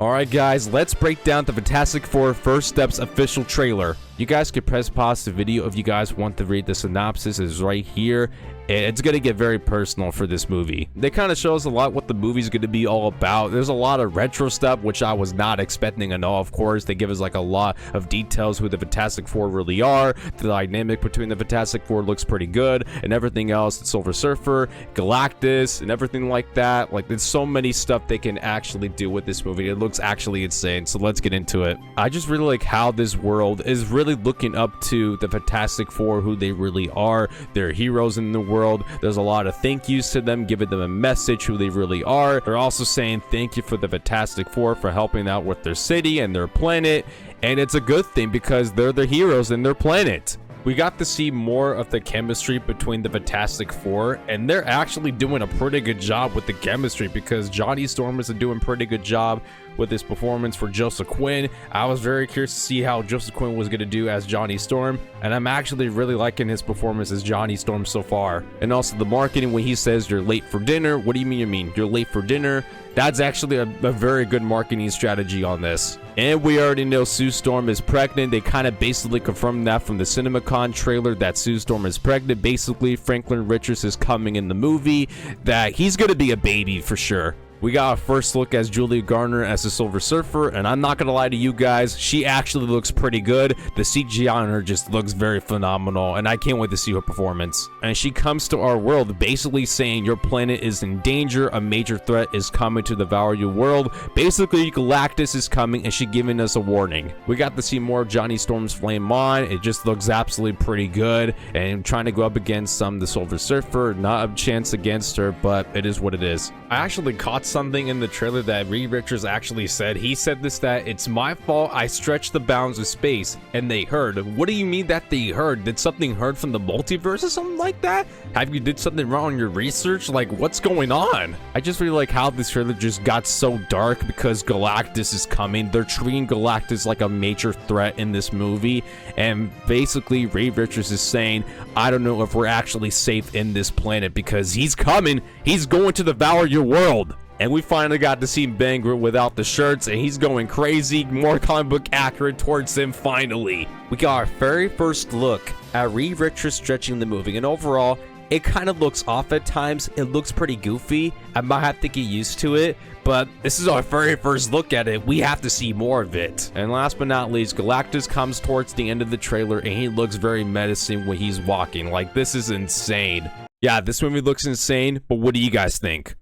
Alright guys, let's break down the Fantastic Four First Steps official trailer. You guys can press pause the video if you guys want to read the synopsis. Is right here. It's going to get very personal for this movie. They kind of show us a lot what the movie's going to be all about. There's a lot of retro stuff, which I was not expecting at all, of course. They give us like a lot of details who the Fantastic Four really are. The dynamic between the Fantastic Four looks pretty good, and everything else, Silver Surfer, Galactus, and everything like that. Like, there's so many stuff they can actually do with this movie. It looks actually insane, so let's get into it. I just really like how this world is really looking up to the Fantastic Four, who they really are. They're heroes in the world. There's a lot of thank yous to them, giving them a message who they really are. They're also saying thank you for the Fantastic Four for helping out with their city and their planet, and it's a good thing because they're the heroes in their planet. We got to see more of the chemistry between the Fantastic Four, and they're actually doing a pretty good job with the chemistry because Johnny Storm is doing a pretty good job with his performance for Joseph Quinn. I was very curious to see how Joseph Quinn was going to do as Johnny Storm, and I'm actually really liking his performance as Johnny Storm so far. And also the marketing, when he says you're late for dinner, what do you mean? You're late for dinner? That's actually a very good marketing strategy on this. And we already know Sue Storm is pregnant. They kind of basically confirmed that from the CinemaCon trailer that Sue Storm is pregnant. Basically, Franklin Richards is coming in the movie, that he's going to be a baby for sure. We got a first look as Julia Garner as the Silver Surfer, and I'm not gonna lie to you guys, she actually looks pretty good. The CGI on her just looks very phenomenal, and I can't wait to see her performance. And she comes to our world basically saying your planet is in danger, a major threat is coming to devour your world. Basically, Galactus is coming, and she's giving us a warning. We got to see more of Johnny Storm's flame on. It just looks absolutely pretty good, and trying to go up against the Silver Surfer, not a chance against her, but it is what it is. I actually caught something in the trailer that Reed Richards actually said. He said this, that it's my fault I stretched the bounds of space and they heard. What do you mean that they heard? Did something heard from the multiverse or something like that? Have you did something wrong in your research? Like, what's going on? I just really like how this trailer just got so dark because Galactus is coming. They're treating Galactus like a major threat in this movie, and basically Reed Richards is saying, I don't know if we're actually safe in this planet because he's coming. He's going to devour your world. And we finally got to see Ben Groot without the shirts, and he's going crazy, more comic book accurate towards him finally. We got our very first look at Reed Richards stretching the movie, and overall, it kind of looks off at times. It looks pretty goofy. I might have to get used to it, but this is our very first look at it. We have to see more of it. And last but not least, Galactus comes towards the end of the trailer, and he looks very menacing when he's walking. Like, this is insane. Yeah, this movie looks insane, but what do you guys think?